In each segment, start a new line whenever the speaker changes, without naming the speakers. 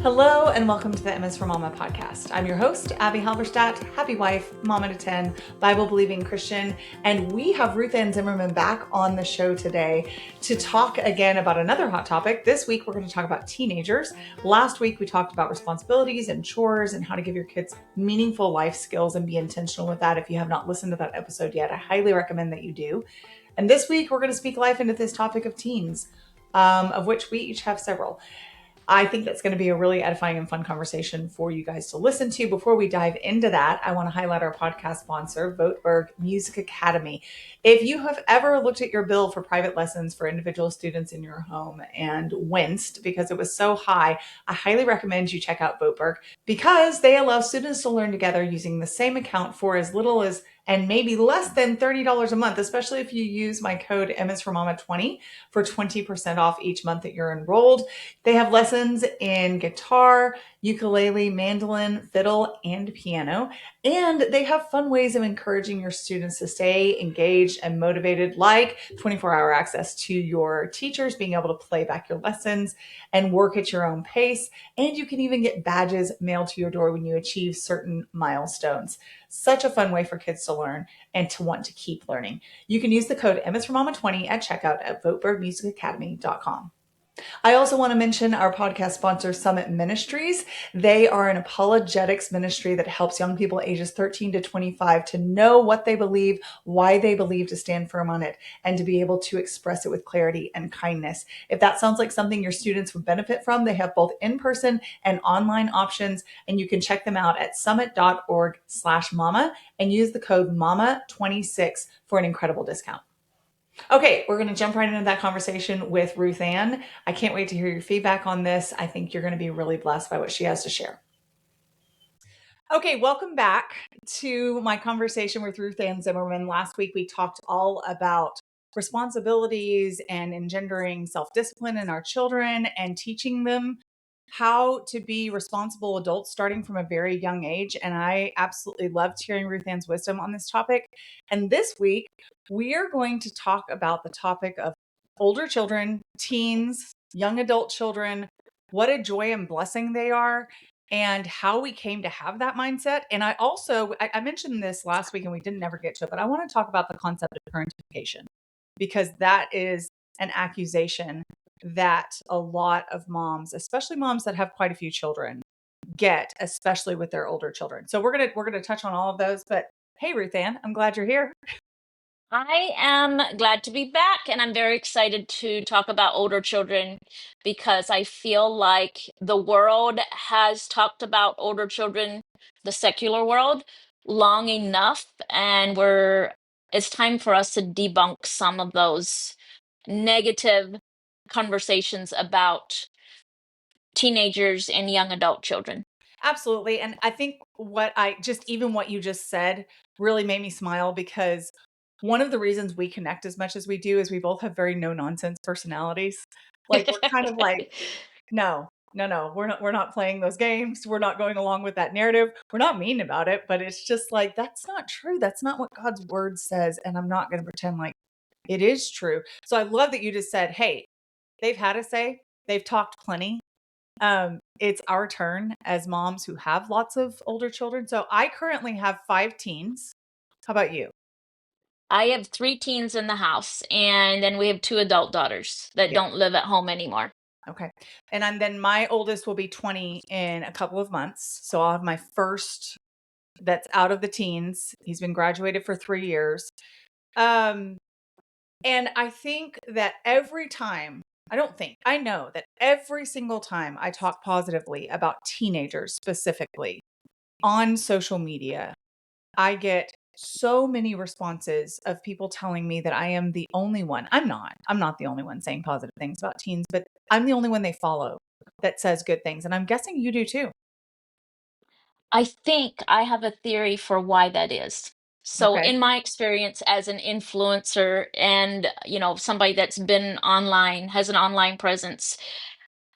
Hello and welcome to the MS for Mama podcast. I'm your host, Abby Halberstadt, happy wife, mama to 10, Bible-believing Christian, and we have RuthAnn Zimmerman back on the show today to talk again about another hot topic. This week, we're going to talk about teenagers. Last week, we talked about responsibilities and chores and how to give your kids meaningful life skills and be intentional with that. If you have not listened to that episode yet, I highly recommend that you do. And this week, we're going to speak life into this topic of teens, of which we each have several. I think that's going to be a really edifying and fun conversation for you guys to listen to. Before we dive into that, I want to highlight our podcast sponsor, Voetberg Music Academy. If you have ever looked at your bill for private lessons for individual students in your home and winced because it was so high, I highly recommend you check out Voetberg because they allow students to learn together using the same account for as little as and maybe less than $30 a month, especially if you use my code MSForMama20 for 20% off each month that you're enrolled. They have lessons in guitar, ukulele, mandolin, fiddle, and piano. And they have fun ways of encouraging your students to stay engaged and motivated, like 24-hour access to your teachers, being able to play back your lessons and work at your own pace. And you can even get badges mailed to your door when you achieve certain milestones. Such a fun way for kids to learn and to want to keep learning. You can use the code MSForMama20 at checkout at VoetbergMusicAcademy.com. I also want to mention our podcast sponsor, Summit Ministries. They are an apologetics ministry that helps young people ages 13 to 25 to know what they believe, why they believe, to stand firm on it, and to be able to express it with clarity and kindness. If that sounds like something your students would benefit from, they have both in-person and online options, and you can check them out at summit.org/mama and use the code MAMA26 for an incredible discount. Okay, we're going to jump right into that conversation with RuthAnn. I can't wait to hear your feedback on this. I think you're going to be really blessed by what she has to share. Okay, welcome back to my conversation with RuthAnn Zimmerman. Last week, we talked all about responsibilities and engendering self-discipline in our children and teaching them how to be responsible adults starting from a very young age. And I absolutely loved hearing RuthAnn's wisdom on this topic. And this week, we are going to talk about the topic of older children, teens, young adult children, what a joy and blessing they are, and how we came to have that mindset. And I mentioned this last week and we didn't ever get to it, but I want to talk about the concept of parentification because that is an accusation that a lot of moms, especially moms that have quite a few children, get, especially with their older children. So we're gonna touch on all of those. But hey, RuthAnn, I'm glad you're here.
I am glad to be back, and I'm very excited to talk about older children because I feel like the world has talked about older children, the secular world, long enough, and it's time for us to debunk some of those negative conversations about teenagers and young adult children.
Absolutely. And I think what you just said really made me smile because one of the reasons we connect as much as we do is we both have very no nonsense personalities. Like we're kind of like, no, we're not playing those games. We're not going along with that narrative. We're not mean about it, but it's just like, that's not true. That's not what God's word says. And I'm not going to pretend like it is true. So I love that you just said, hey, they've had a say, they've talked plenty. It's our turn as moms who have lots of older children. So I currently have 5 teens. How about you?
I have 3 teens in the house, and then we have 2 adult daughters that
Yeah.
don't live at home anymore.
Okay. And then my oldest will be 20 in a couple of months. So I'll have my first that's out of the teens. He's been graduated for 3 years. Um, and I think that I know that every single time I talk positively about teenagers specifically on social media, I get so many responses of people telling me that I am the only one. I'm not. I'm not the only one saying positive things about teens, but I'm the only one they follow that says good things. And I'm guessing you do too.
I think I have a theory for why that is. So,
Okay.
in my experience as an influencer and, somebody that's been online, has an online presence,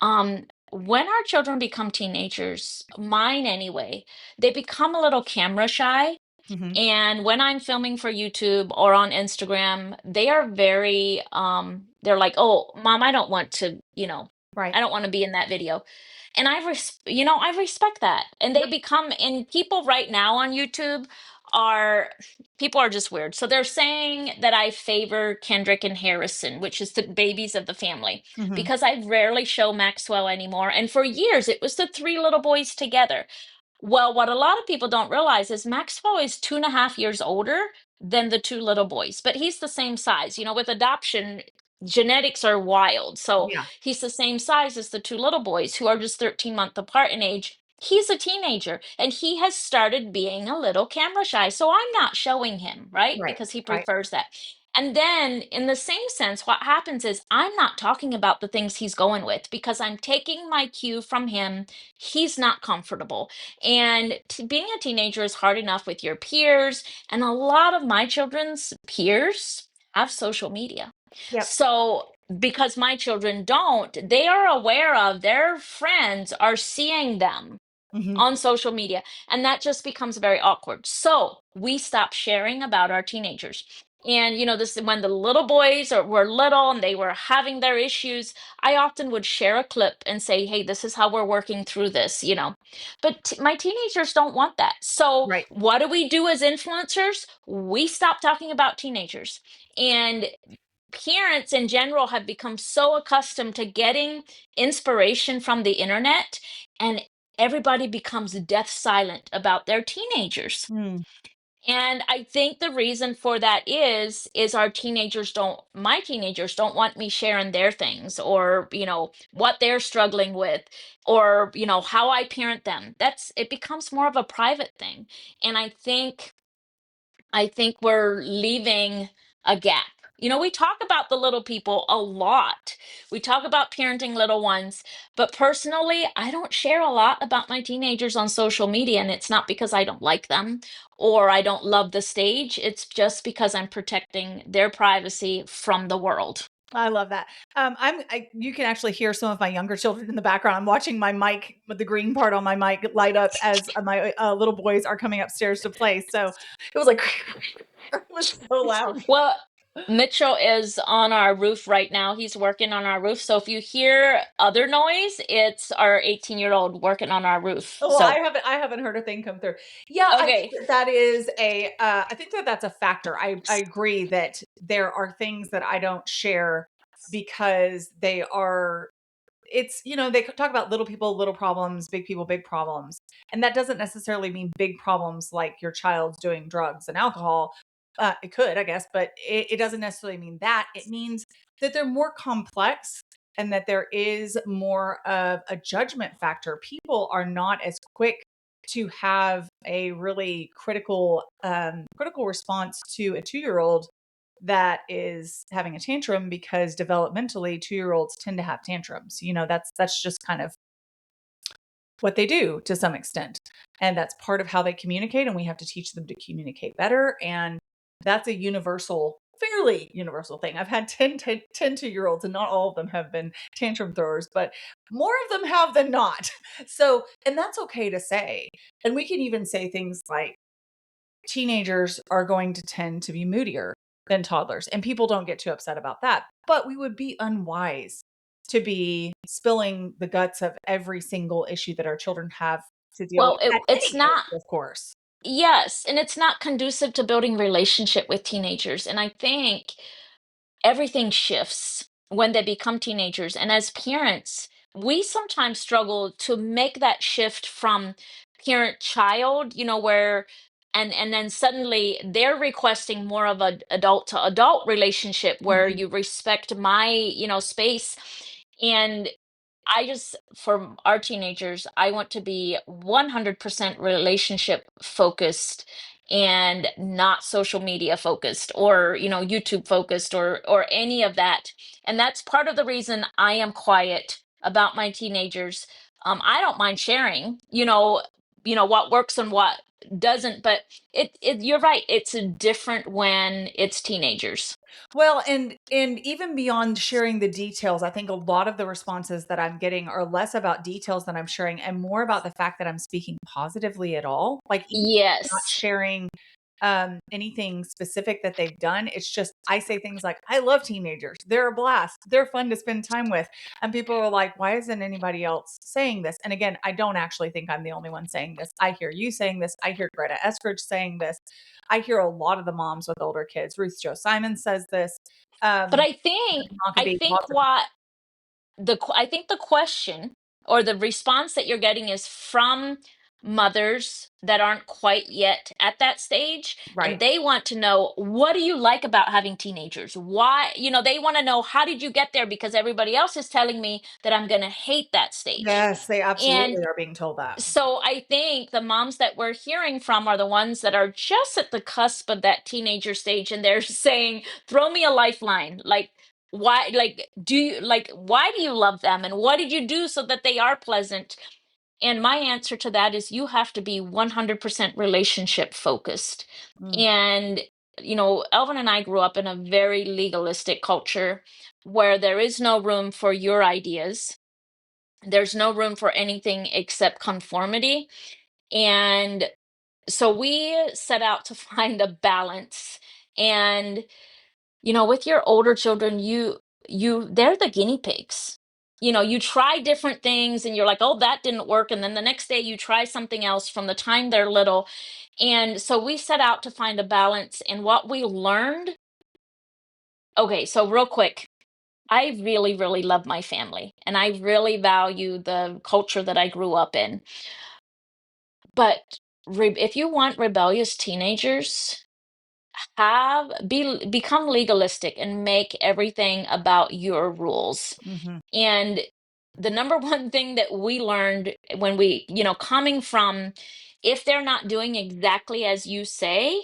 when our children become teenagers, mine anyway, they become a little camera shy.
Hmm.
And when I'm filming for YouTube or on Instagram, they are they're like, "Oh, mom, I don't want to,
Right.
I don't want to be in that video. And I respect that. And they
Yep.
become, and people right now on YouTube are, people are just weird. So they're saying that I favor Kendrick and Harrison, which is the babies of the family,
Hmm.
because I rarely show Maxwell anymore. And for years, it was the three little boys together. Well, what a lot of people don't realize is Maxwell is 2.5 years older than the two little boys, but he's the same size. With adoption, genetics are wild. So
Yeah.
he's the same size as the two little boys who are just 13 months apart in age. He's a teenager and he has started being a little camera shy. So I'm not showing him, right?
Right.
Because he
Right.
prefers that. And then, in the same sense, what happens is I'm not talking about the things he's going with because I'm taking my cue from him. He's not comfortable. And being a teenager is hard enough with your peers. And a lot of my children's peers have social media.
Yep.
So, because my children don't, they are aware of their friends are seeing them
Hmm.
on social media, and that just becomes very awkward. So we stop sharing about our teenagers. And this is when the little boys were little and they were having their issues. I often would share a clip and say, hey, this is how we're working through this. But my teenagers don't want that. So
Right.
what do we do as influencers? We stop talking about teenagers. And parents in general have become so accustomed to getting inspiration from the internet, and everybody becomes death silent about their teenagers.
Mm.
And I think the reason for that is my teenagers don't want me sharing their things, or what they're struggling with, or how I parent them. It becomes more of a private thing. And I think we're leaving a gap. We talk about the little people a lot. We talk about parenting little ones, but personally, I don't share a lot about my teenagers on social media, and it's not because I don't like them or I don't love the stage. It's just because I'm protecting their privacy from the world.
I love that. You can actually hear some of my younger children in the background. I'm watching my mic with the green part on my mic light up as my little boys are coming upstairs to play. So it was like, it was so loud.
Well, Mitchell is on our roof right now. He's working on our roof. So if you hear other noise, it's our 18-year-old working on our roof.
Well,
So,
I haven't heard a thing come through. Yeah, I think
okay.
that is I think that that's a factor. I agree that there are things that I don't share because they talk about little people, little problems, big people, big problems. And that doesn't necessarily mean big problems like your child's doing drugs and alcohol. It could, I guess, but it doesn't necessarily mean that. It means that they're more complex and that there is more of a judgment factor. People are not as quick to have a really critical response to a 2-year-old that is having a tantrum, because developmentally 2-year-olds tend to have tantrums. That's just kind of what they do to some extent. And that's part of how they communicate. And we have to teach them to communicate better. And that's a fairly universal thing. I've had 10 2-year-olds, and not all of them have been tantrum throwers, but more of them have than not. So, and that's okay to say. And we can even say things like teenagers are going to tend to be moodier than toddlers. And people don't get too upset about that. But we would be unwise to be spilling the guts of every single issue that our children have to deal
Well,
with at
it's
any age,
not.
of course.
Yes, and it's not conducive to building relationship with teenagers. And I think everything shifts when they become teenagers. And as parents, we sometimes struggle to make that shift from parent child, where and then suddenly they're requesting more of a adult to adult relationship where
Mhm.
you respect my, space. And for our teenagers, I want to be 100% relationship focused and not social media focused, or, YouTube focused, or any of that. And that's part of the reason I am quiet about my teenagers. I don't mind sharing, what works and what doesn't, but you're right. It's different when it's teenagers.
Well, and even beyond sharing the details, I think a lot of the responses that I'm getting are less about details that I'm sharing and more about the fact that I'm speaking positively at all. Like, even not
Yes.
sharing anything specific that they've done. It's just, I say things like, I love teenagers. They're a blast. They're fun to spend time with. And people are like, why isn't anybody else saying this? And again, I don't actually think I'm the only one saying this. I hear you saying this. I hear Greta Eskridge saying this. I hear a lot of the moms with older kids. Ruth Jo Simon says this.
But
Um,
I
Mockabee,
think
lots of
what I think the question or the response that you're getting is from mothers that aren't quite yet at that stage,
right.
and they want to know, what do you like about having teenagers? Why, they want to know, how did you get there, because everybody else is telling me that I'm going to hate that stage.
Yes, they
And
absolutely are being told that.
so I think the moms that we're hearing from are the ones that are just at the cusp of that teenager stage, and they're saying, throw me a lifeline. Like, why, why do you love them? And what did you do so that they are pleasant? And my answer to that is, you have to be 100% relationship focused.
Mm,
And, Elvin and I grew up in a very legalistic culture where there is no room for your ideas. There's no room for anything except conformity. And so we set out to find a balance. And, with your older children, they're the guinea pigs. You try different things and you're like, oh, that didn't work. And then the next day you try something else from the time they're little. And so we set out to find a balance. And what we learned, okay, so real quick, I really, really love my family and I really value the culture that I grew up in. But if you want rebellious teenagers, become legalistic and make everything about your rules.
mhm.
And the number one thing that we learned when coming from, if they're not doing exactly as you say,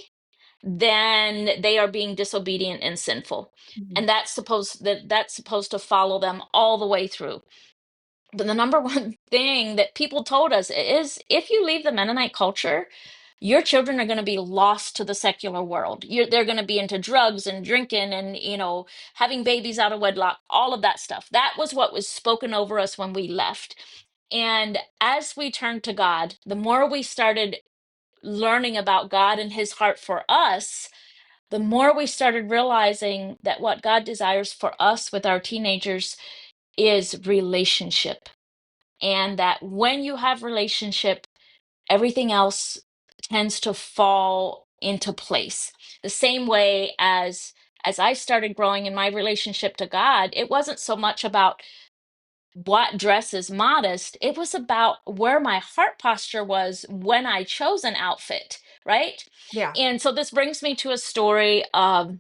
then they are being disobedient and sinful.
Mhm.
And that's supposed to follow them all the way through. But the number one thing that people told us is, if you leave the Mennonite culture, your children are going to be lost to the secular world. They're going to be into drugs and drinking and, having babies out of wedlock, all of that stuff. That was what was spoken over us when we left. And as we turned to God, the more we started learning about God and his heart for us, the more we started realizing that what God desires for us with our teenagers is relationship. And that when you have relationship, everything else tends to fall into place. The same way as I started growing in my relationship to God, it wasn't so much about what dress is modest, it was about where my heart posture was when I chose an outfit, right?
Yeah.
And so this brings me to a story of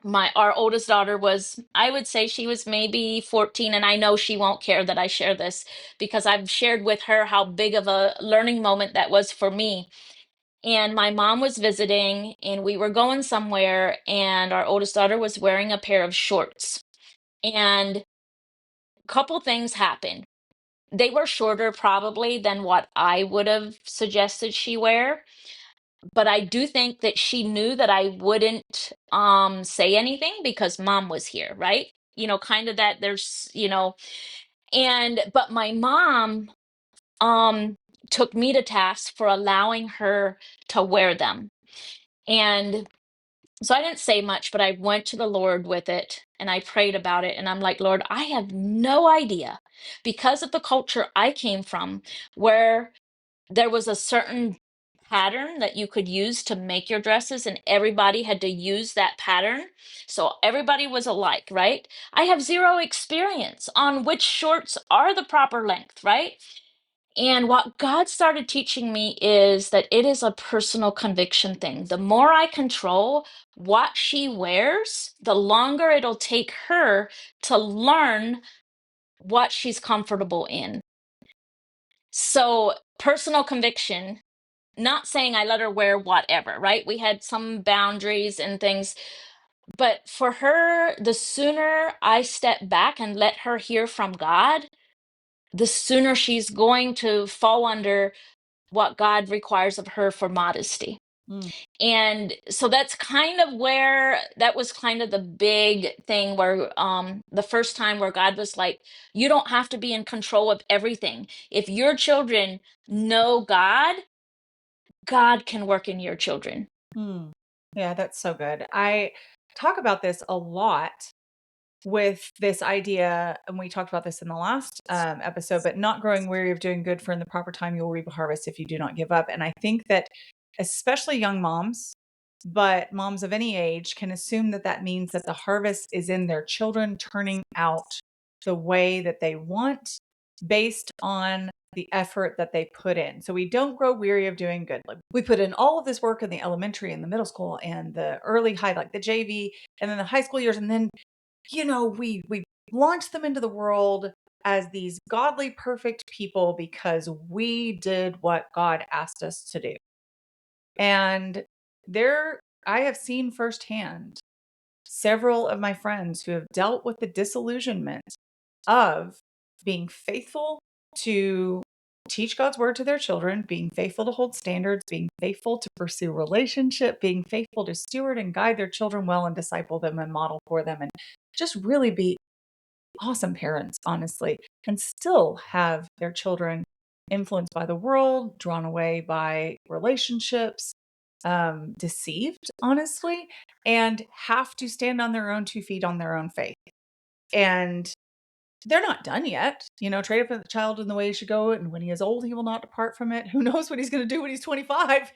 our oldest daughter was, I would say she was maybe 14, and I know she won't care that I share this because I've shared with her how big of a learning moment that was for me. And my mom was visiting and we were going somewhere, and our oldest daughter was wearing a pair of shorts. And a couple things happened. They were shorter probably than what I would have suggested she wear, but I do think that she knew that I wouldn't say anything because mom was here, right? Kind of that there's, but my mom um took me to task for allowing her to wear them. And so I didn't say much, but I went to the Lord with it and I prayed about it. And I'm like, Lord, I have no idea, because of the culture I came from, where there was a certain pattern that you could use to make your dresses, and everybody had to use that pattern. So everybody was alike, right? I have zero experience on which shorts are the proper length, right? And what God started teaching me is that it is a personal conviction thing. The more I control what she wears, the longer it'll take her to learn what she's comfortable in. So, personal conviction, not saying I let her wear whatever, right? We had some boundaries and things. But for her, the sooner I step back and let her hear from God, the sooner she's going to fall under what God requires of her for modesty.
Mm.
And so that was kind of the big thing where the first time where God was like, you don't have to be in control of everything. If your children know God, God can work in your children.
Hmm. Yeah, that's so good. I talk about this a lot with this idea, and we talked about this in the last episode, but not growing weary of doing good, for in the proper time you will reap a harvest if you do not give up. And I think that especially young moms, but moms of any age can assume that that means that the harvest is in their children turning out the way that they want based on the effort that they put in. So we don't grow weary of doing good. Like, we put in all of this work in the elementary and the middle school and the early high, like the JV, and then the high school years. And then, we launch them into the world as these godly, perfect people because we did what God asked us to do. And I have seen firsthand several of my friends who have dealt with the disillusionment of being faithful to teach God's word to their children, being faithful to hold standards, being faithful to pursue relationship, being faithful to steward and guide their children well and disciple them and model for them, and just really be awesome parents, honestly, and still have their children influenced by the world, drawn away by relationships, deceived, honestly, and have to stand on their own 2 feet on their own faith. And they're not done yet. Train up the child in the way he should go, and when he is old, he will not depart from it. Who knows what he's going to do when he's 25,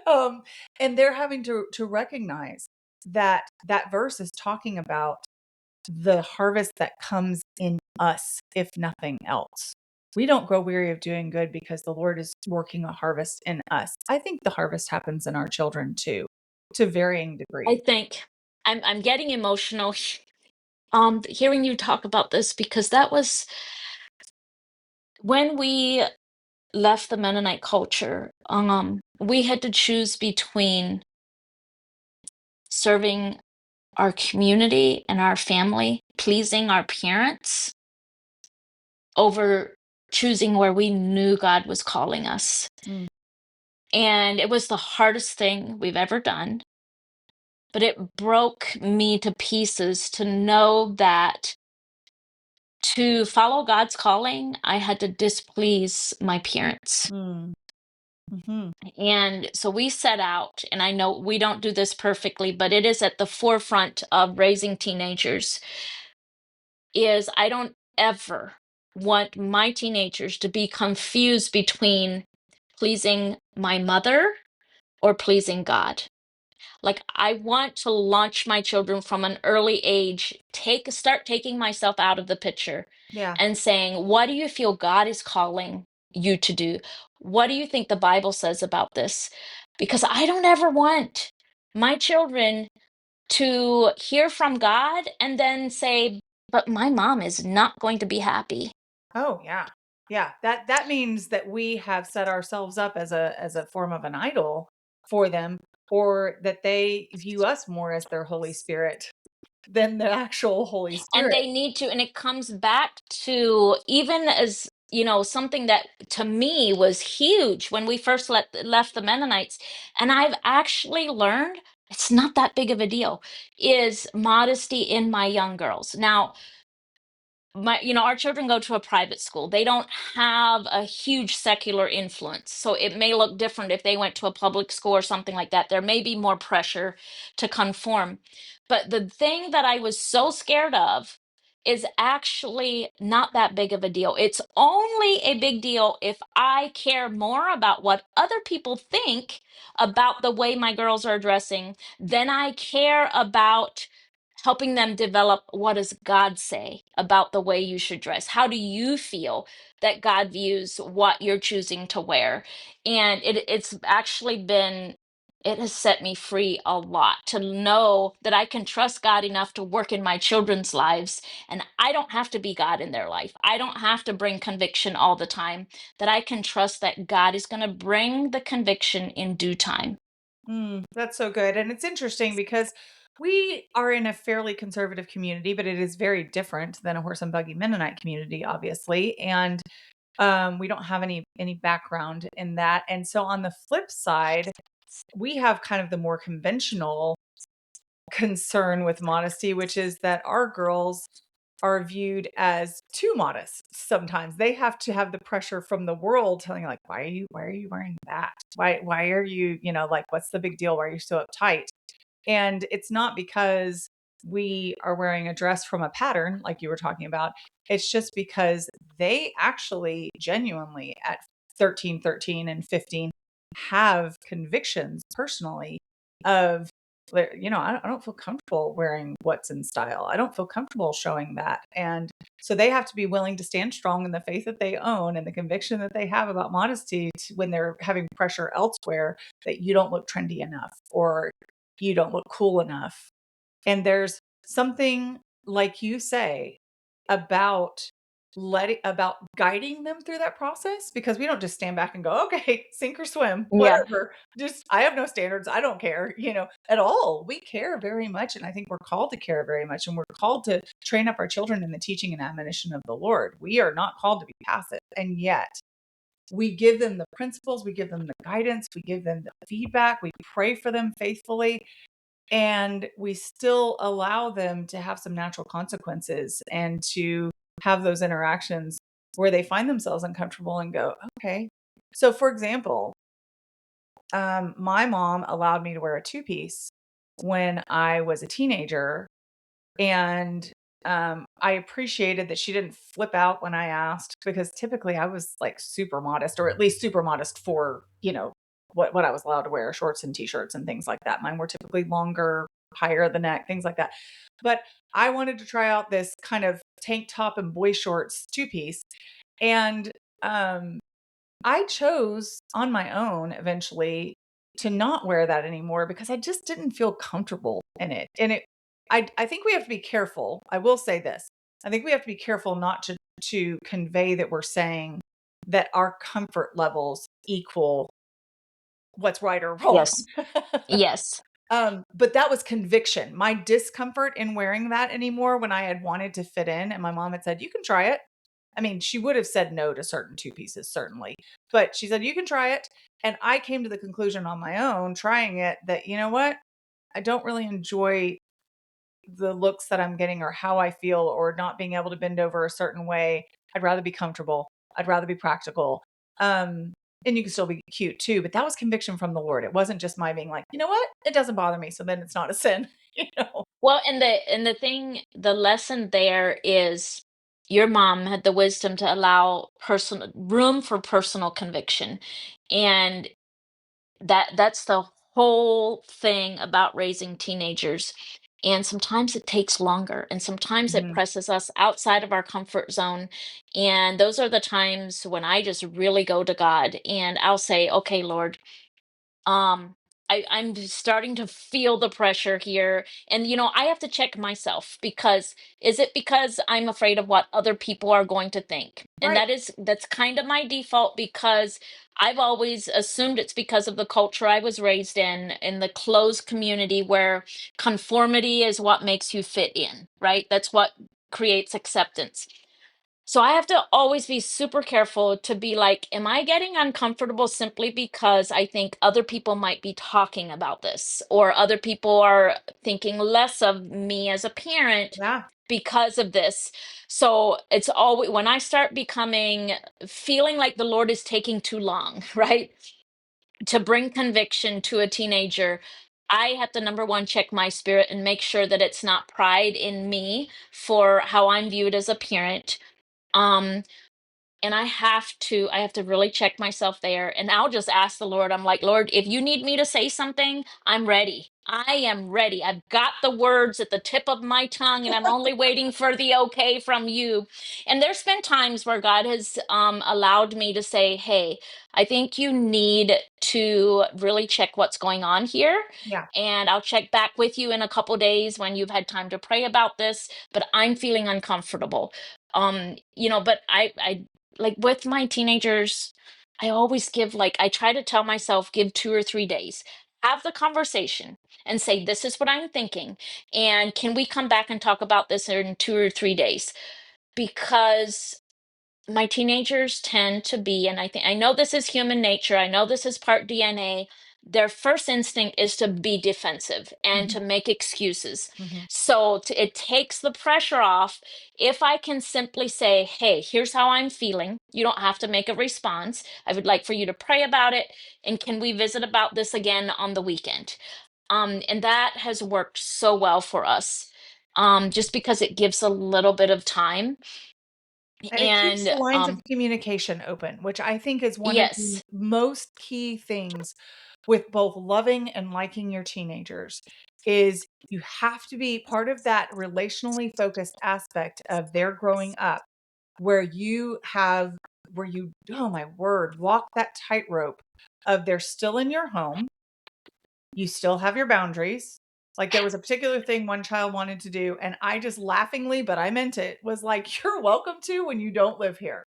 Um, and they're having to recognize that that verse is talking about the harvest that comes in us, if nothing else. We don't grow weary of doing good because the Lord is working a harvest in us. I think the harvest happens in our children too, to varying
I
degrees.
think I'm getting emotional hearing you talk about this because that was when we left the Mennonite culture. We had to choose between serving our community and our family, pleasing our parents, over choosing where we knew God was calling us.
Mm.
And it was the hardest thing we've ever done, but it broke me to pieces to know that to follow God's calling, I had to displease my parents.
Mm. Mhm.
And so we set out, and I know we don't do this perfectly, but it is at the forefront of raising teenagers, is I don't ever want my teenagers to be confused between pleasing my mother or pleasing God. Like, I want to launch my children from an early age, start taking myself out of the picture
Yeah.
and saying, what do you feel God is calling you to do? What do you think the Bible says about this? Because I don't ever want my children to hear from God and then say, but my mom is not going to be happy.
Oh, yeah. Yeah. That means that we have set ourselves up as a form of an idol for them, or that they view us more as their Holy Spirit than the actual Holy
And
Spirit.
they need to, and it comes back to, even as something that to me was huge when we first left the Mennonites, and I've actually learned it's not that big of a deal, is modesty in my young girls. Now, our children go to a private school. They don't have a huge secular influence, so it may look different if they went to a public school or something like that. There may be more pressure to conform, but the thing that I was so scared of is actually not that big of a deal. It's only a big deal if I care more about what other people think about the way my girls are dressing than I care about helping them develop, what does God say about the way you should dress? How do you feel that God views what you're choosing to wear? And it's actually it has set me free a lot to know that I can trust God enough to work in my children's lives, and I don't have to be God in their life. I don't have to bring conviction all the time, that I can trust that God is going to bring the conviction in due time.
That's so good. And it's interesting because we are in a fairly conservative community, but it is very different than a horse and buggy Mennonite community, obviously. And we don't have any background in that. And so on the flip side, we have kind of the more conventional concern with modesty, which is that our girls are viewed as too modest. Sometimes they have to have the pressure from the world telling like, why are you wearing that? Why are you, like, what's the big deal? Why are you so uptight? And it's not because we are wearing a dress from a pattern like you were talking about. It's just because they actually genuinely at 13 and 15 have convictions personally of, I don't feel comfortable wearing what's in style. I don't feel comfortable showing that. And so they have to be willing to stand strong in the faith that they own and the conviction that they have about modesty when they're having pressure elsewhere that you don't look trendy enough or you don't look cool enough. And there's something, like you say, about about guiding them through that process, because we don't just stand back and go, okay, sink or swim,
Yeah.
whatever. Just, I have no standards. I don't care, at all. We care very much. And I think we're called to care very much. And we're called to train up our children in the teaching and admonition of the Lord. We are not called to be passive. And yet we give them the principles, we give them the guidance, we give them the feedback, we pray for them faithfully, and we still allow them to have some natural consequences and to have those interactions where they find themselves uncomfortable and go, okay. So, for example, my mom allowed me to wear a two-piece when I was a teenager, and I appreciated that she didn't flip out when I asked, because typically I was like super modest, or at least super modest for, what I was allowed to wear, shorts and t-shirts and things like that. Mine were typically longer, higher at the neck, things like that. But I wanted to try out this kind of tank top and boy shorts two-piece. And I chose on my own eventually to not wear that anymore because I just didn't feel comfortable in it. And I think we have to be careful. I will say this. I think we have to be careful not to convey that we're saying that our comfort levels equal what's right or wrong.
Yes. Yes.
But that was conviction. My discomfort in wearing that anymore, when I had wanted to fit in and my mom had said, you can try it. I mean, she would have said no to certain two pieces, certainly, but she said, you can try it. And I came to the conclusion on my own, trying it, that, you know what? I don't really enjoy the looks that I'm getting or how I feel, or not being able to bend over a certain way. I'd rather be comfortable. I'd rather be practical. And you can still be cute too, but that was conviction from the Lord. It wasn't just my being like, you know what? It doesn't bother me. So then it's not a sin, you know?
Well, the lesson there is your mom had the wisdom to allow personal room for personal conviction. And that's the whole thing about raising teenagers. And sometimes it takes longer, and sometimes it
Mhm.
presses us outside of our comfort zone. And those are the times when I just really go to God and I'll say, okay, Lord, um I'm just starting to feel the pressure here, and I have to check myself, because is it because I'm afraid of what other people are going to think? And
Right.
that's kind of my default, because I've always assumed it's because of the culture I was raised in the closed community, where conformity is what makes you fit in, right? That's what creates acceptance. So I have to always be super careful to be like, am I getting uncomfortable simply because I think other people might be talking about this, or other people are thinking less of me as a parent
Yeah.
because of this? So it's always, when I start feeling like the Lord is taking too long, right, to bring conviction to a teenager, I have to, number one, check my spirit and make sure that it's not pride in me for how I'm viewed as a parent. Um, and I have to really check myself there, and I'll just ask the Lord. I'm like, Lord, if you need me to say something, I'm ready. I am ready. I've got the words at the tip of my tongue, and I'm only waiting for the okay from you. And there's been times where God has allowed me to say, hey, I think you need to really check what's going on here,
Yeah.
and I'll check back with you in a couple days when you've had time to pray about this, but I'm feeling uncomfortable. But I like with my teenagers, I always give, like, I try to tell myself, give 2 or 3 days, have the conversation and say, this is what I'm thinking. And can we come back and talk about this in 2 or 3 days? Because my teenagers tend to be, and I know this is human nature, I know this is part DNA, their first instinct is to be defensive and
Mhm.
to make excuses.
Mhm.
So it takes the pressure off if I can simply say, hey, here's how I'm feeling. You don't have to make a response. I would like for you to pray about it. And can we visit about this again on the weekend? And that has worked so well for us, just because it gives a little bit of time.
And it keeps
And
the lines of communication open, which I think is one of the
yes,
most key things with both loving and liking your teenagers is you have to be part of that relationally focused aspect of their growing up where you, oh my word, walk that tightrope of they're still in your home. You still have your boundaries. Like there was a particular thing one child wanted to do, and I just laughingly, but I meant it, was like, "You're welcome to when you don't live here.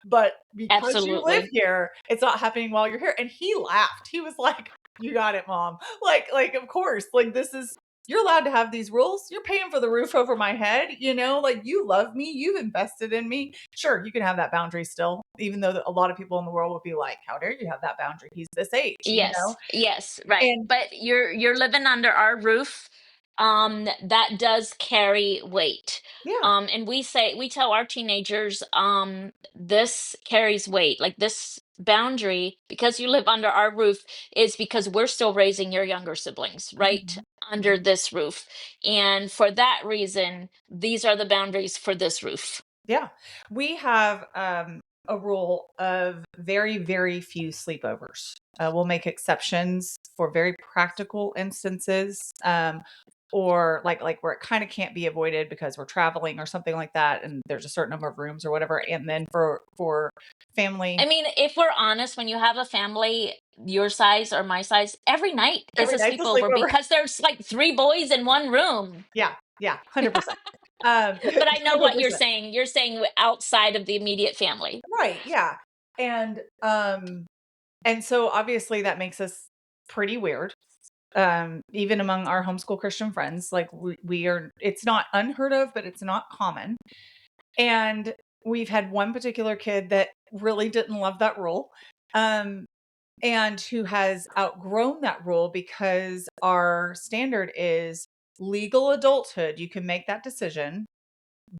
But because you live
absolutely.
here, it's not happening while you're here." And he laughed. He was like, "You got it, mom." Like of course, like this is you're allowed to have these rules. You're paying for the roof over my head, like you love me, you've invested in me. Sure, you can have that boundary still, even though a lot of people in the world would be like, "How dare you have that boundary? He's this age."
Yes, yes, right.
And
But you're living under our roof. That does carry weight.
yeah.
And we tell our teenagers, this carries weight. Like this boundary, because you live under our roof, is because we're still raising your younger siblings, right?
Mhm.
Under
Mhm.
this roof. And for that reason, these are the boundaries for this roof.
Yeah. We have a rule of very, very few sleepovers. We'll make exceptions for very practical instances, or like where it kind of can't be avoided because we're traveling or something like that, and there's a certain number of rooms or whatever. And then for family,
I mean, if we're honest, when you have a family your size or my size, every night is
every
a
night's a
sleepover
sleepover.
because there's like three boys in one room.
Yeah, yeah, 100%.
But I know what you're
100%.
saying. You're saying outside of the immediate family.
Right. Yeah. And and so obviously that makes us pretty weird. Even among our homeschool Christian friends, like we are, it's not unheard of, but it's not common. And we've had one particular kid that really didn't love that rule. Um, and who has outgrown that rule because our standard is legal adulthood. You can make that decision,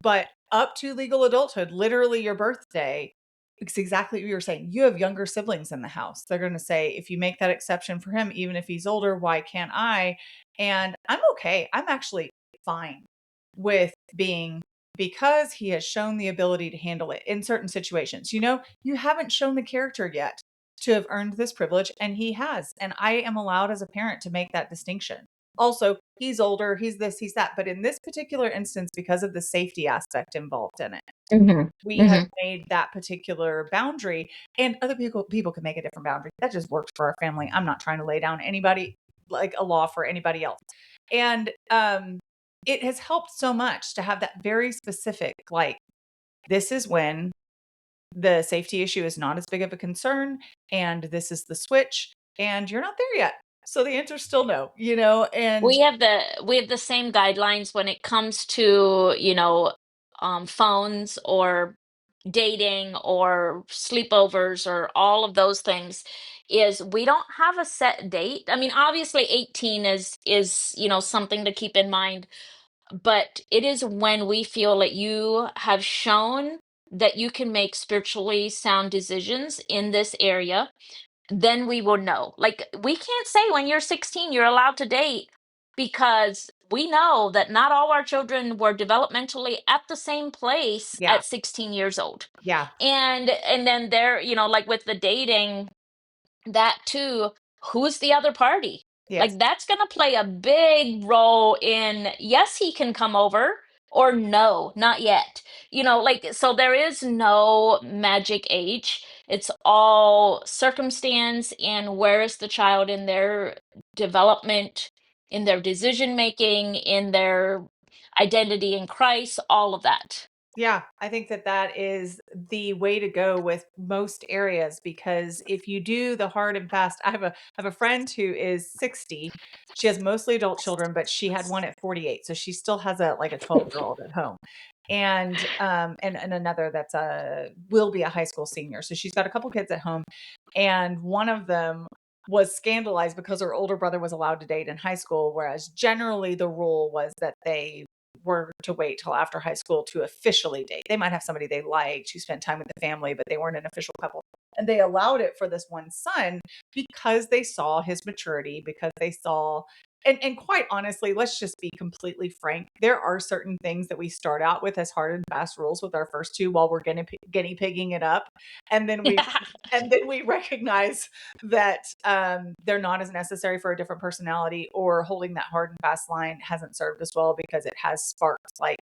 but up to legal adulthood, literally your birthday, it's exactly what you were saying. You have younger siblings in the house. They're going to say, if you make that exception for him, even if he's older, why can't I? And I'm okay. I'm actually fine with being, because he has shown the ability to handle it in certain situations. You haven't shown the character yet to have earned this privilege, and he has. And I am allowed as a parent to make that distinction. Also, he's older, he's this, he's that. But in this particular instance, because of the safety aspect involved in it,
Hmm.
we have
Hmm.
made that particular boundary, and other people can make a different boundary. That just works for our family. I'm not trying to lay down anybody like a law for anybody else. And it has helped so much to have that very specific, like, this is when the safety issue is not as big of a concern, and this is the switch, and you're not there yet. So the answer is still no, and
We have the same guidelines when it comes to, phones or dating or sleepovers or all of those things. Is we don't have a set date. I mean, obviously 18 is something to keep in mind, but it is when we feel that you have shown that you can make spiritually sound decisions in this area, then we will know. Like, we can't say when you're 16 you're allowed to date, because we know that not all our children were developmentally at the same place
yeah,
at 16 years old.
yeah,
And then there, like with the dating, that too, who's the other party?
yes,
Like, that's going to play a big role in, yes, he can come over, or no, not yet. Like, so there is no magic age. It's all circumstance and where is the child in their development, in their decision making, in their identity in Christ, all of that.
yeah. I think that is the way to go with most areas, because if you do the hard and fast, I have a friend who is 60. She has mostly adult children, but she had one at 48, so she still has a like a 12-year-old at home, and another that's a will be a high school senior. So she's got a couple kids at home, and one of them was scandalized because her older brother was allowed to date in high school, whereas generally the rule was that they were to wait till after high school to officially date. They might have somebody they liked who spent time with the family, but they weren't an official couple. And they allowed it for this one son because they saw his maturity, because they saw, and quite honestly, let's just be completely frank. There are certain things that we start out with as hard and fast rules with our first two while we're guinea pigging it up. And then we
Yeah.
and then we recognize that they're not as necessary for a different personality, or holding that hard and fast line hasn't served us well because it has sparked like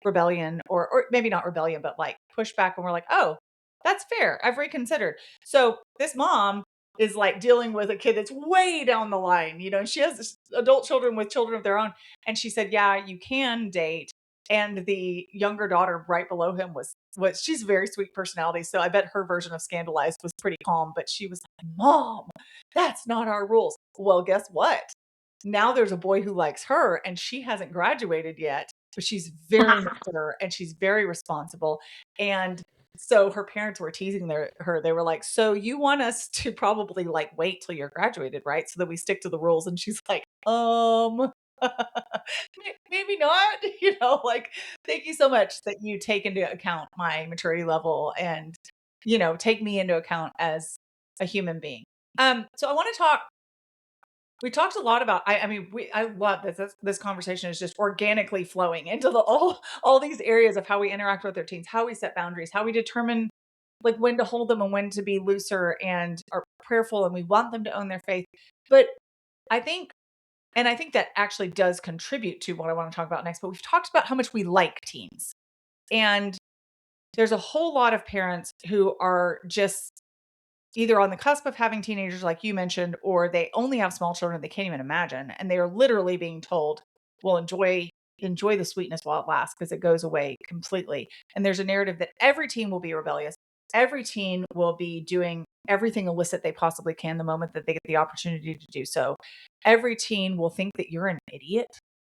rebellion, or maybe not rebellion, but like pushback. And we're like, oh, that's fair. I've reconsidered. So this mom is like dealing with a kid that's way down the line, and she has adult children with children of their own. And she said, yeah, you can date. And the younger daughter right below him was she's a very sweet personality. So I bet her version of scandalized was pretty calm, but she was like, Mom, that's not our rules. Well, guess what? Now there's a boy who likes her and she hasn't graduated yet, but she's very mature and she's very responsible. And so her parents were teasing her. They were like, so you want us to probably like wait till you're graduated, right? So that we stick to the rules. And she's like, maybe not, like, thank you so much that you take into account my maturity level and, take me into account as a human being. So I want to talk, we talked a lot about, I love this conversation is just organically flowing into all these areas of how we interact with our teens, how we set boundaries, how we determine like when to hold them and when to be looser and are prayerful and we want them to own their faith. But I think I think that actually does contribute to what I want to talk about next. But we've talked about how much we like teens. And there's a whole lot of parents who are just either on the cusp of having teenagers, like you mentioned, or they only have small children they can't even imagine. And they are literally being told, well, enjoy the sweetness while it lasts because it goes away completely. And there's a narrative that every teen will be rebellious. Every teen will be doing everything illicit they possibly can the moment that they get the opportunity to do so. Every teen will think that you're an idiot.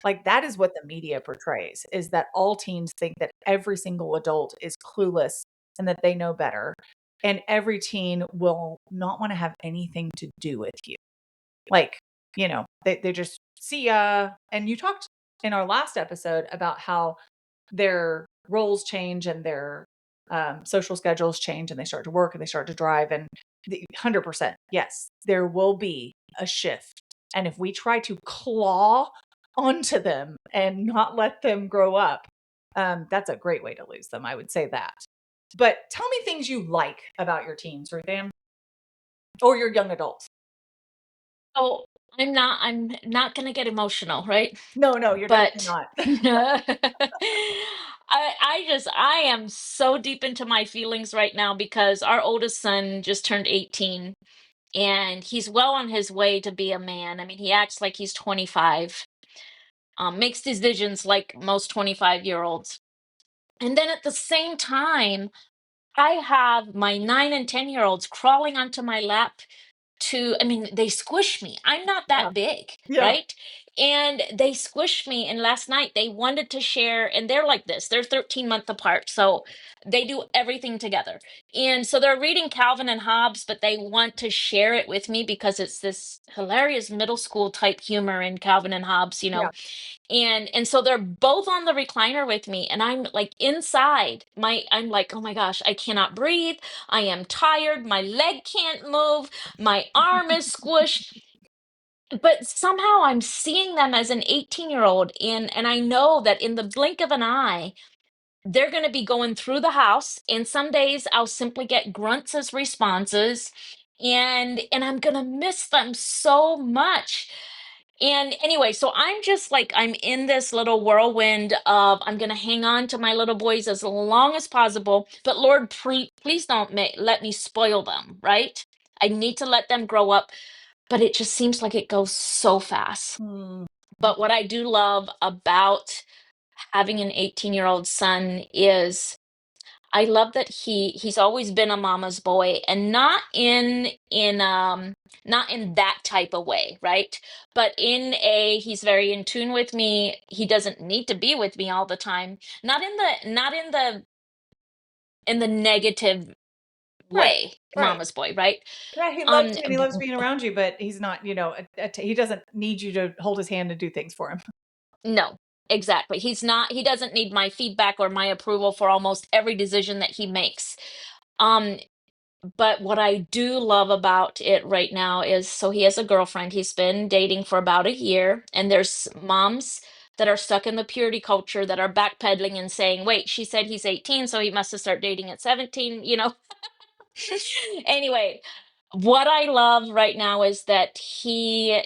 Like that is what the media portrays, is that all teens think that every single adult is clueless and that they know better. And every teen will not want to have anything to do with you. Like, they just see ya. And you talked in our last episode about how their roles change and their social schedules change and they start to work and they start to drive. And 100%, yes, there will be a shift. And if we try to claw onto them and not let them grow up, that's a great way to lose them. I would say that. But tell me things you like about your teens, RuthAnn, or your young adults.
Oh, I'm not gonna get emotional, right?
No, you're definitely
But
not.
I am so deep into my feelings right now because our oldest son just turned 18 and he's well on his way to be a man. I mean, he acts like he's 25, makes decisions like most 25-year-olds. And then at the same time, I have my 9 and 10-year-olds crawling onto my lap I mean, they squish me. I'm not
Yeah.
that big,
Yeah.
right? And they squish me. And last night they wanted to share, and they're like this, they're 13-month apart. So they do everything together. And so they're reading Calvin and Hobbes, but they want to share it with me because it's this hilarious middle school type humor in Calvin and Hobbes,
Yeah.
and so they're both on the recliner with me and I'm like inside I'm like, oh my gosh, I cannot breathe, I am tired, my leg can't move, my arm is squished, but somehow I'm seeing them as an 18-year-old and I know that in the blink of an eye they're going to be going through the house, and some days I'll simply get grunts as responses, and I'm going to miss them so much. And anyway, so I'm just like, I'm in this little whirlwind of I'm going to hang on to my little boys as long as possible. But Lord, please don't let me spoil them, right? I need to let them grow up. But it just seems like it goes so fast.
Hmm.
But what I do love about having an 18-year-old son is I love that he's always been a mama's boy, and not in that type of way, right? But he's very in tune with me. He doesn't need to be with me all the time. Not in the negative
Right.
way,
Right.
mama's boy, right?
Yeah, he loves
Um,
you and he loves being around you, but he's not, he doesn't need you to hold his hand and do things for him.
no, exactly. He doesn't need my feedback or my approval for almost every decision that he makes. Um, but what I do love about it right now is so he has a girlfriend. He's been dating for about a year, and there's moms that are stuck in the purity culture that are backpedaling and saying, wait, she said he's 18, so he must have started dating at 17, Anyway, what I love right now is that he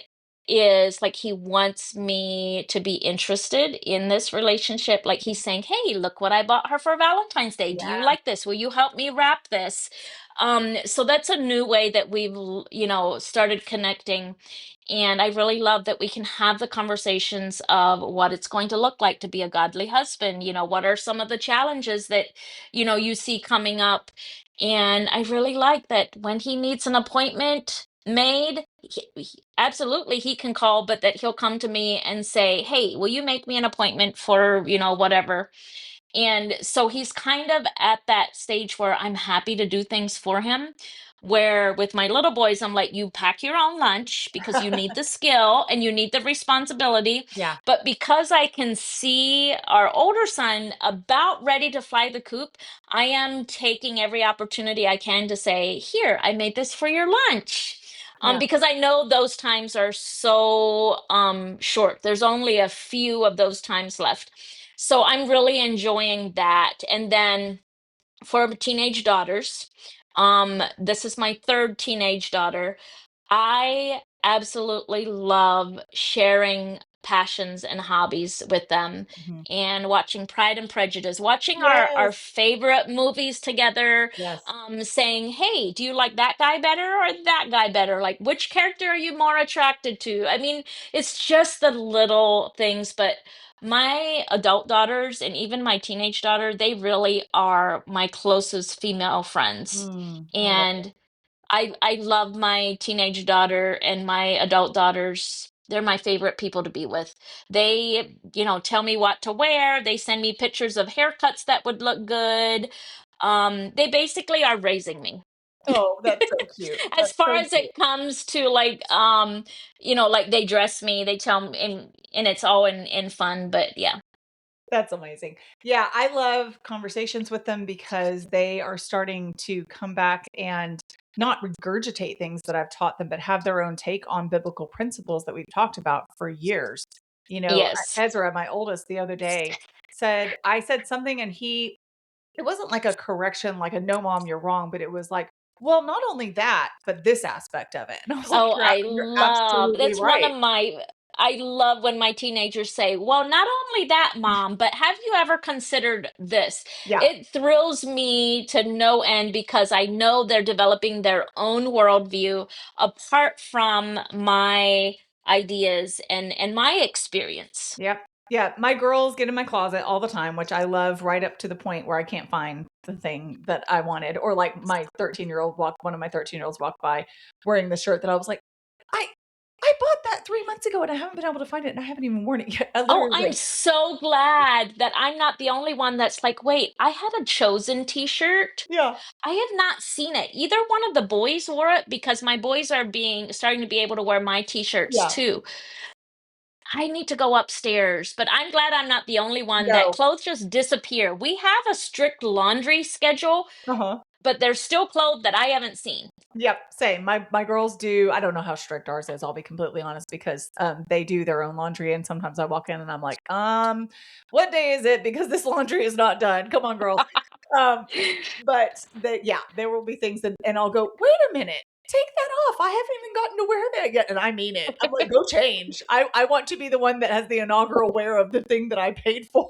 wants me to be interested in this relationship. Like he's saying, "Hey, look what I bought her for Valentine's Day. Do you
Yeah.
like this? Will you help me wrap this?" So that's a new way that started connecting. And I really love that we can have the conversations of what it's going to look like to be a godly husband. What are some of the challenges that, you see coming up, and I really like that when he needs an appointment made, absolutely he can call, but that he'll come to me and say, "Hey, will you make me an appointment for, whatever?" And so he's kind of at that stage where I'm happy to do things for him. Where with my little boys, I'm like, you pack your own lunch because you need the skill and you need the responsibility.
Yeah.
But because I can see our older son about ready to fly the coop, I am taking every opportunity I can to say, here, I made this for your lunch.
Yeah.
Because I know those times are so short. There's only a few of those times left. So I'm really enjoying that. And then for teenage daughters, this is my third teenage daughter. I absolutely love sharing passions and hobbies with them
Mhm.
and watching Pride and Prejudice, watching our
Yes.
favorite movies together,
Yes.
saying, hey, do you like that guy better or that guy better? Like, which character are you more attracted to? I mean, it's just the little things, but my adult daughters and even my teenage daughter, they really are my closest female friends.
I love
And I love my teenage daughter and my adult daughters. They're my favorite people to be with. They, tell me what to wear. They send me pictures of haircuts that would look good. They basically are raising me.
Oh, that's so cute.
As
That's
far
so
as
cute.
it comes to like like they dress me, they tell me and it's all in fun, but yeah.
That's amazing. Yeah, I love conversations with them because they are starting to come back and not regurgitate things that I've taught them, but have their own take on biblical principles that we've talked about for years.
Yes.
Ezra, my oldest, the other day I said something and it wasn't like a correction, like a no, mom, you're wrong, but it was like, well, not only that, but this aspect of it. And I was like,
Oh,
you're absolutely
that's one
right.
of my, I love when my teenagers say, well, not only that, mom, but have you ever considered this?
Yeah.
It thrills me to no end because I know they're developing their own worldview apart from my ideas and my experience.
Yep. Yeah, my girls get in my closet all the time, which I love right up to the point where I can't find the thing that I wanted. Or like one of my 13-year-olds walked by wearing the shirt that I was like, I I bought that 3 months ago and I haven't been able to find it and I haven't even worn it yet. I
Oh,
literally was
I'm
like,
so glad that I'm not the only one that's like, wait, I had a Chosen t-shirt.
yeah,
I have not seen it. Either one of the boys wore it because my boys are being starting to be able to wear my t-shirts
yeah,
too. I need to go upstairs, but I'm glad I'm not the only one that
no,
clothes just disappear. We have a strict laundry schedule,
uh-huh.
but there's still clothes that I haven't seen.
Yep, same. My girls do. I don't know how strict ours is, I'll be completely honest, because they do their own laundry and sometimes I walk in and I'm like, what day is it? Because this laundry is not done. Come on, girls. Um, but there will be things and I'll go, wait a minute, take that off. I haven't even gotten to wear that yet. And I mean it. I'm like, go change. I want to be the one that has the inaugural wear of the thing that I paid for.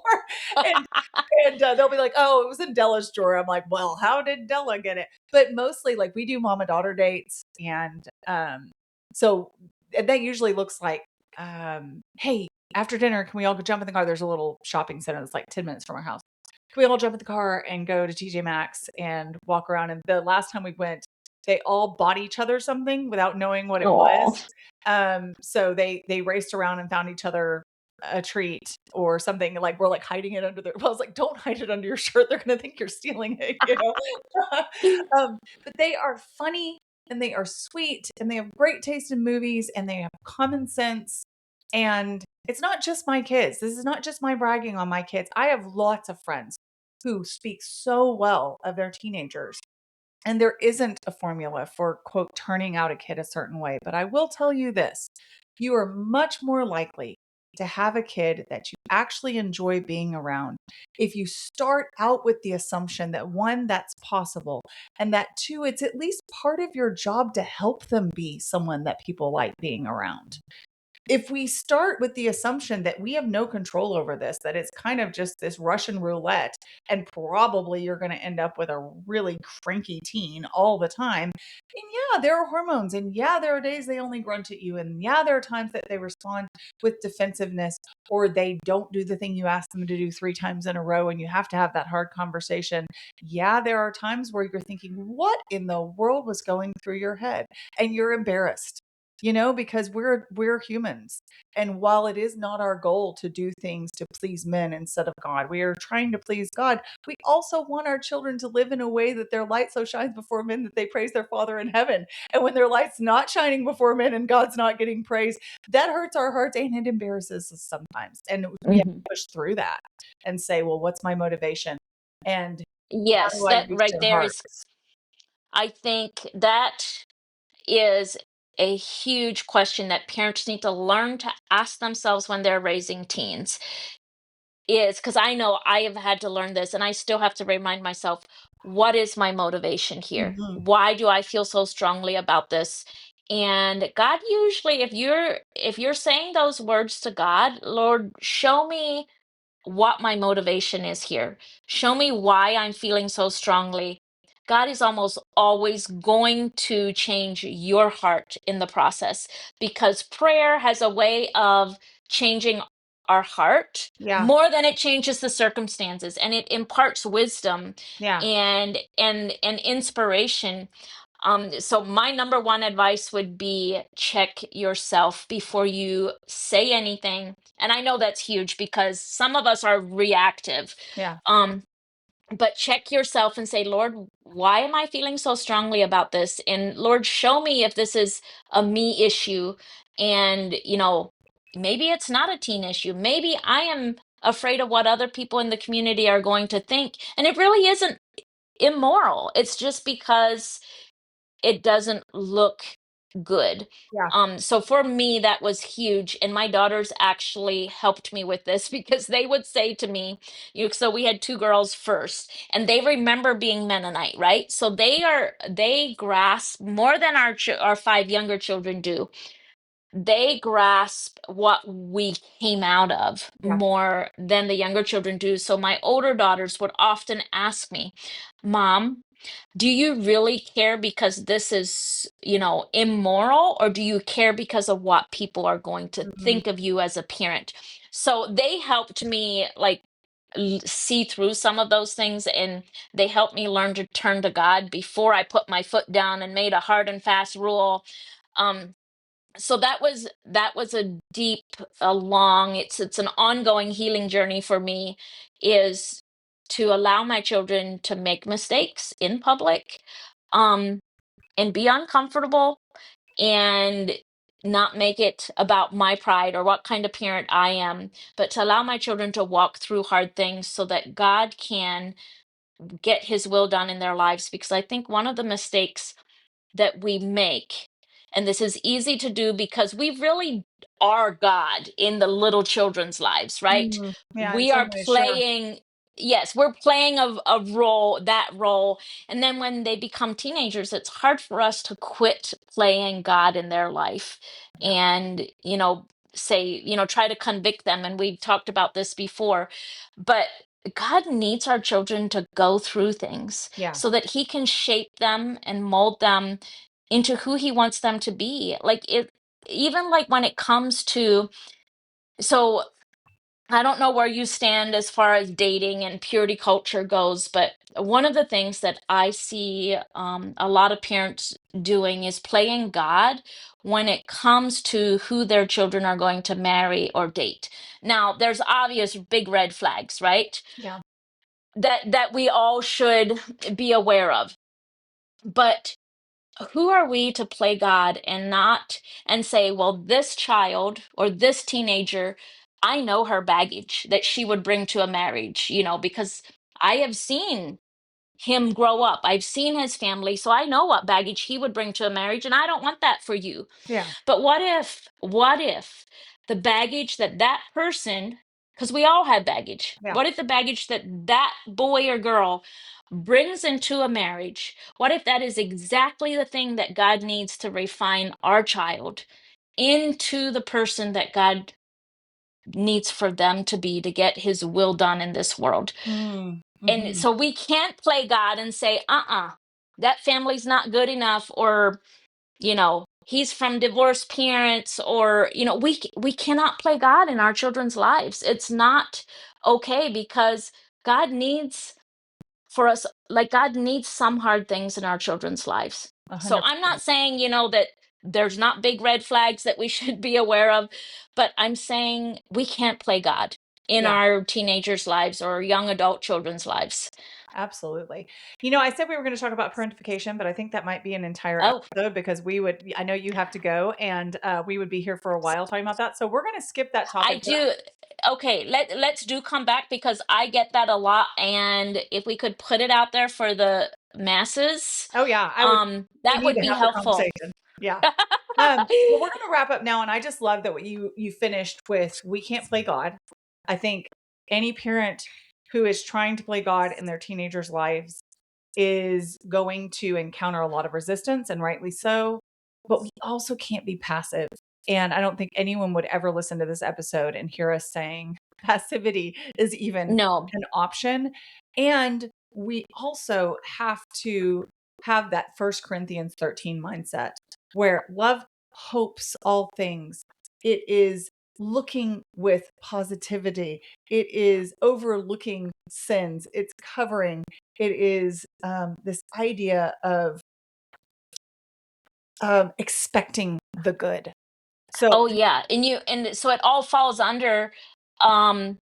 and they'll be like, oh, it was in Della's drawer. I'm like, well, how did Della get it? But mostly like we do mama daughter dates. So and that usually looks like, hey, after dinner, can we all go jump in the car? There's a little shopping center that's like 10 minutes from our house. Can we all jump in the car and go to TJ Maxx and walk around? And the last time we went, they all bought each other something without knowing what it
Oh,
was. So they raced around and found each other a treat or something, like we're like hiding it under their, well, I was like, don't hide it under your shirt. They're going to think you're stealing it, you know? But they are funny and they are sweet and they have great taste in movies and they have common sense. And it's not just my kids. This is not just my bragging on my kids. I have lots of friends who speak so well of their teenagers. And there isn't a formula for, quote, turning out a kid a certain way. But I will tell you this, you are much more likely to have a kid that you actually enjoy being around if you start out with the assumption that one, that's possible, and that two, it's at least part of your job to help them be someone that people like being around. If we start with the assumption that we have no control over this, that it's kind of just this Russian roulette, and probably you're going to end up with a really cranky teen all the time. And yeah, there are hormones, and yeah, there are days they only grunt at you, and yeah, there are times that they respond with defensiveness, or they don't do the thing you ask them to do 3 times in a row, and you have to have that hard conversation. Yeah, there are times where you're thinking, what in the world was going through your head? And you're embarrassed, because we're humans. And while it is not our goal to do things to please men instead of God, we are trying to please God. We also want our children to live in a way that their light so shines before men that they praise their Father in heaven. And when their light's not shining before men and God's not getting praised, that hurts our hearts and it embarrasses us sometimes. And we have to
Mhm.
push through that and say, well, what's my motivation? And how
Yes,
do I
that
reach
right
their
there is,
hearts?
I think that is a huge question that parents need to learn to ask themselves when they're raising teens. Is because I know I have had to learn this and I still have to remind myself, what is my motivation here?
Mhm.
Why do I feel so strongly about this? And God usually, if you're saying those words to God, Lord, show me what my motivation is here. Show me why I'm feeling so strongly. God is almost always going to change your heart in the process because prayer has a way of changing our heart
Yeah.
more than it changes the circumstances, and it imparts wisdom
Yeah.
and inspiration. So my number one advice would be check yourself before you say anything. And I know that's huge because some of us are reactive.
Yeah.
Um, but check yourself and say, Lord, why am I feeling so strongly about this? And Lord, show me if this is a me issue. And, maybe it's not a teen issue. Maybe I am afraid of what other people in the community are going to think. And it really isn't immoral. It's just because it doesn't look good.
Yeah.
So for me, that was huge. And my daughters actually helped me with this because they would say to me, so we had 2 girls first, and they remember being Mennonite, right? So they grasp more than our 5 younger children do. They grasp what we came out of
Yeah.
more than the younger children do. So my older daughters would often ask me, Mom, do you really care because this is, immoral, or do you care because of what people are going to
Mhm.
think of you as a parent? So they helped me like see through some of those things, and they helped me learn to turn to God before I put my foot down and made a hard and fast rule. Um, so that was a deep, a long, it's an ongoing healing journey for me, is to allow my children to make mistakes in public, um and be uncomfortable, and not make it about my pride or what kind of parent I am, but to allow my children to walk through hard things so that God can get his will done in their lives. Because I think one of the mistakes that we make. And this is easy to do because we really are God in the little children's lives, right?
Mm. Yeah, in
We
some
are
ways, sure.
playing, yes, we're playing a role, that role. And then when they become teenagers, it's hard for us to quit playing God in their life
Yeah.
and, say, try to convict them. And we've talked about this before, but God needs our children to go through things
Yeah.
so that he can shape them and mold them into who he wants them to be. Like it, even like when it comes to, so I don't know where you stand as far as dating and purity culture goes, but one of the things that I see a lot of parents doing is playing God when it comes to who their children are going to marry or date. Now, there's obvious big red flags, right?
Yeah.
That we all should be aware of. But who are we to play God and not and say, well, this child or this teenager, I know her baggage that she would bring to a marriage, because I have seen him grow up. I've seen his family, so I know what baggage he would bring to a marriage, and I don't want that for you.
Yeah.
But what if the baggage that person, because we all have baggage,
Yeah.
what if the baggage that boy or girl brings into a marriage, what if that is exactly the thing that God needs to refine our child into the person that God needs for them to be to get his will done in this world? And
Mm-hmm.
so we can't play God and say, that family's not good enough, or, he's from divorced parents, or, we cannot play God in our children's lives. It's not okay, because God needs for us, like, God needs some hard things in our children's lives. So I'm
100%.
not saying, that there's not big red flags that we should be aware of, but I'm saying we can't play God in
Yeah.
our teenagers' lives or young adult children's lives.
Absolutely. I said we were going to talk about parentification, but I think that might be an entire
Oh,
episode because I know you have to go and we would be here for a while talking about that. So we're going to skip that
I
topic.
do. Okay, let's do come back, because I get that a lot, and if we could put it out there for the masses,
Oh yeah, we
that
need
would
to
be
have the
helpful.
conversation. Yeah. Well, we're going to wrap up now. And I just love that what you finished with, we can't play God. I think any parent who is trying to play God in their teenagers' lives is going to encounter a lot of resistance, and rightly so. But we also can't be passive. And I don't think anyone would ever listen to this episode and hear us saying passivity is even
No.
an option. And we also have to have that First Corinthians 13 mindset where love hopes all things. It is looking with positivity. It is overlooking sins. It's covering. It is this idea of expecting the good. So,
Oh yeah, and so it all falls under, um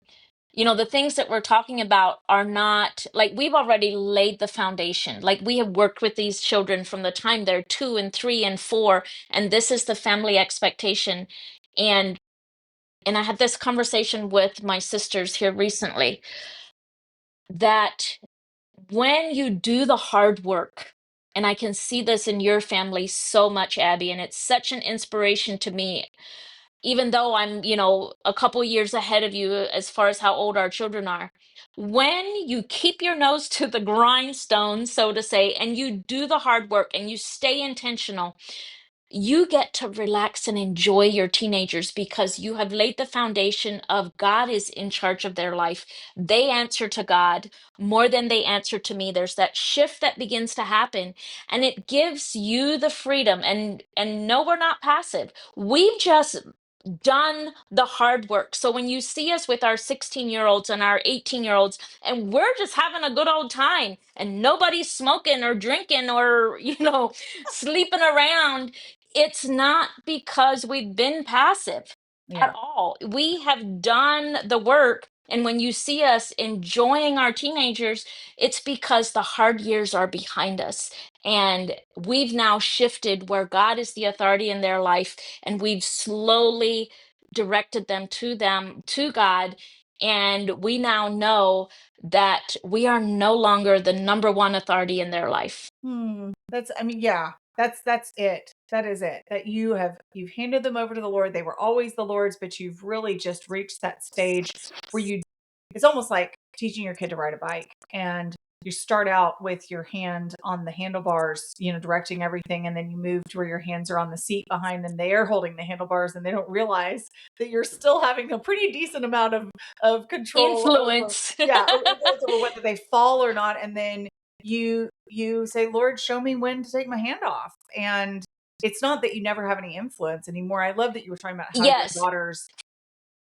the things that we're talking about are not like, we've already laid the foundation. Like, we have worked with these children from the time they're 2 and 3 and 4, and this is the family expectation. And I had this conversation with my sisters here recently, that when you do the hard work, and I can see this in your family so much, Abby, and it's such an inspiration to me, even though I'm, a couple years ahead of you as far as how old our children are. When you keep your nose to the grindstone, so to say, and you do the hard work and you stay intentional, you get to relax and enjoy your teenagers, because you have laid the foundation of God is in charge of their life. They answer to God more than they answer to me. There's that shift that begins to happen, and it gives you the freedom. And no, we're not passive. We've just done the hard work. So when you see us with our 16-year-olds and our 18-year-olds, and we're just having a good old time, and nobody's smoking or drinking or, sleeping around, it's not because we've been passive at
yeah.
all. We have done the work. And when you see us enjoying our teenagers, it's because the hard years are behind us. And we've now shifted where God is the authority in their life, and we've slowly directed them to God. And we now know that we are no longer the number one authority in their life.
Yeah, that's it. That is it. That you've handed them over to the Lord. They were always the Lord's, but you've really just reached that stage where it's almost like teaching your kid to ride a bike. And you start out with your hand on the handlebars, directing everything. And then you move to where your hands are on the seat behind and they're holding the handlebars, and they don't realize that you're still having a pretty decent amount of control over,
Influence.
yeah, influence over whether they fall or not. And then you say, Lord, show me when to take my hand off. And it's not that you never have any influence anymore. I love that you were talking about how your
Yes,
daughters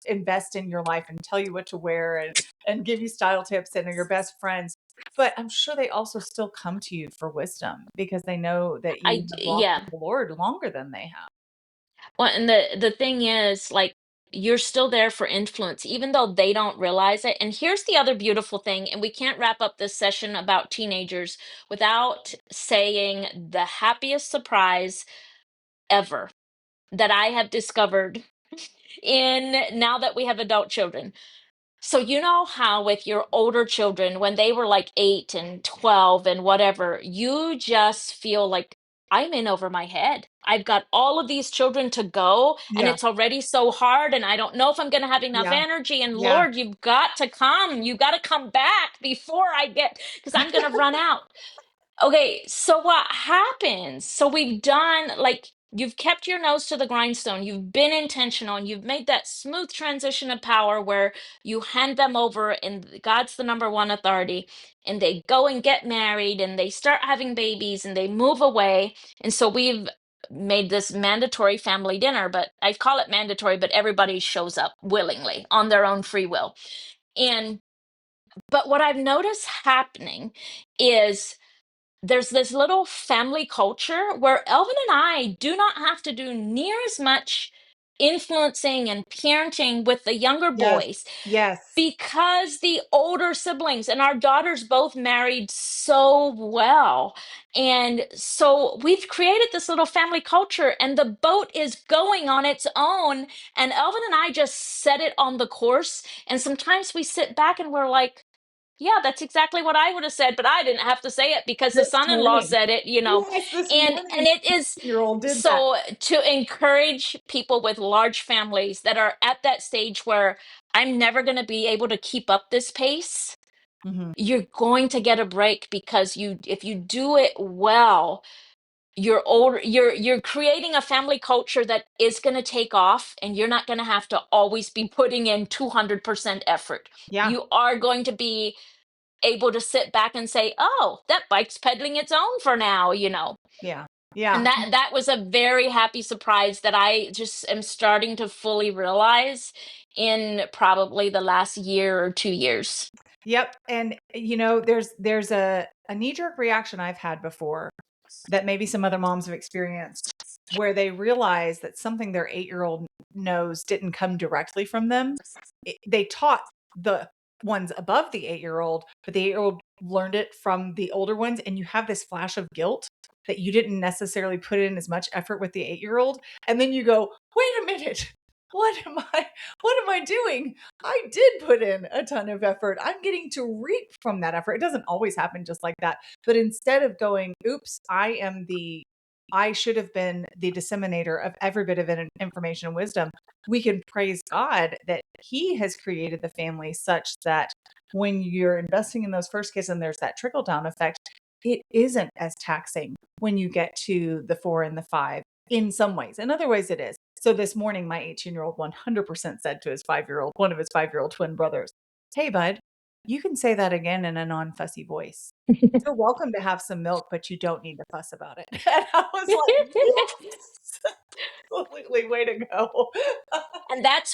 invest in your life and tell you what to wear and give you style tips and are your best friends. But I'm sure they also still come to you for wisdom because they know that you have walked with
yeah.
the Lord longer than they have.
Well, and the thing is, like, you're still there for influence, even though they don't realize it. And here's the other beautiful thing, and we can't wrap up this session about teenagers without saying the happiest surprise ever that I have discovered in now that we have adult children. So you know how with your older children, when they were like 8 and 12 and whatever, you just feel like I'm in over my head. I've got all of these children to go, and
Yeah.
it's already so hard, and I don't know if I'm going to have enough
Yeah.
energy. And
Yeah.
Lord, you've got to come. You got to come back before I get, because I'm going to run out. Okay, so what happens? So we've done, like, you've kept your nose to the grindstone, you've been intentional, and you've made that smooth transition of power where you hand them over, and God's the number one authority, and they go and get married, and they start having babies, and they move away. And so we've made this mandatory family dinner, but I call it mandatory, but everybody shows up willingly on their own free will. And but what I've noticed happening is there's this little family culture where Elvin and I do not have to do near as much influencing and parenting with the younger
Yes.
boys
Yes.
because the older siblings and our daughters both married so well. And so we've created this little family culture, and the boat is going on its own. And Elvin and I just set it on the course. And sometimes we sit back and we're like, yeah, that's exactly what I would have said, but I didn't have to say it because the
This
son-in-law
morning.
said it, you know.
Yes, this
And
morning,
it is
year-old did that.
so to encourage people with large families that are at that stage where I'm never going to be able to keep up this pace.
Mhm.
You're going to get a break because if you do it well, you're creating a family culture that is going to take off, and you're not going to have to always be putting in 200% effort.
Yeah.
You are going to be able to sit back and say, "Oh, that bike's pedaling its own for now," you know.
Yeah.
And
Yeah.
that was a very happy surprise that I just am starting to fully realize in probably the last year or 2 years.
Yep. And there's a knee-jerk reaction I've had before that maybe some other moms have experienced, where they realize that something their 8-year-old knows didn't come directly from them. They taught the ones above the 8-year-old, but the 8-year-old learned it from the older ones. And you have this flash of guilt that you didn't necessarily put in as much effort with the 8-year-old. And then you go, wait a minute. What am I doing? I did put in a ton of effort. I'm getting to reap from that effort. It doesn't always happen just like that. But instead of going, oops, I should have been the disseminator of every bit of information and wisdom, we can praise God that He has created the family such that when you're investing in those first kids and there's that trickle down effect, it isn't as taxing when you get to the 4 and the 5 in some ways. In other ways, it is. So this morning, my 18-year-old 100% said to his 5-year-old, one of his 5-year-old twin brothers, "Hey, bud, you can say that again in a non-fussy voice. You're welcome to have some milk, but you don't need to fuss about it." And I was like, yes, absolutely, way to go.
And that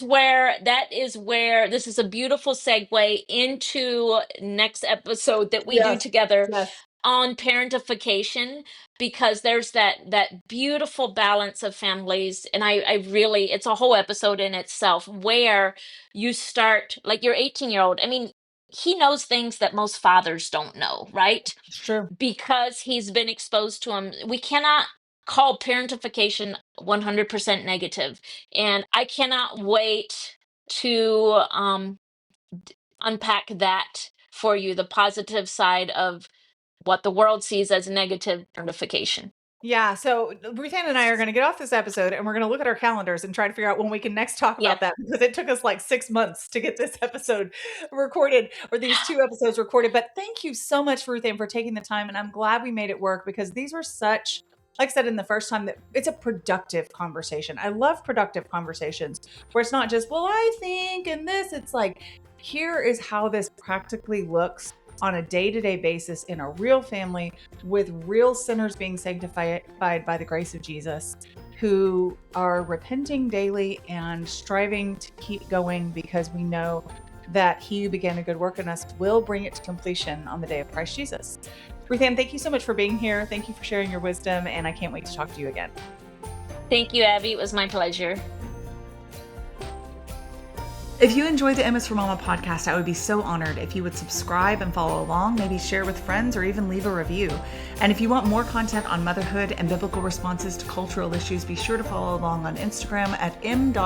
is where this is a beautiful segue into next episode that we do
Yes,
together
yes,
on parentification, because there's that beautiful balance of families. And I really, it's a whole episode in itself where you start, like, your 18-year-old, I mean, he knows things that most fathers don't know, right?
it's true.
Because he's been exposed to them. We cannot call parentification 100% negative. And I cannot wait to unpack that for you, the positive side of what the world sees as negative parentification.
Yeah. So RuthAnn and I are going to get off this episode and we're going to look at our calendars and try to figure out when we can next talk
Yeah.
about that, because it took us like 6 months to get this episode recorded, or these 2 episodes recorded. But thank you so much, RuthAnn, for taking the time. And I'm glad we made it work, because these were such, like I said in the first time, that it's a productive conversation. I love productive conversations where it's not just, well, I think, and this, it's like, here is how this practically looks on a day-to-day basis in a real family, with real sinners being sanctified by the grace of Jesus, who are repenting daily and striving to keep going, because we know that He who began a good work in us will bring it to completion on the day of Christ Jesus. RuthAnn, thank you so much for being here. Thank you for sharing your wisdom, and I can't wait to talk to you again.
Thank you, Abby. It was my pleasure.
If you enjoyed the M's for Mama podcast, I would be so honored if you would subscribe and follow along, maybe share with friends, or even leave a review. And if you want more content on motherhood and biblical responses to cultural issues, be sure to follow along on Instagram at m.is.for.mama.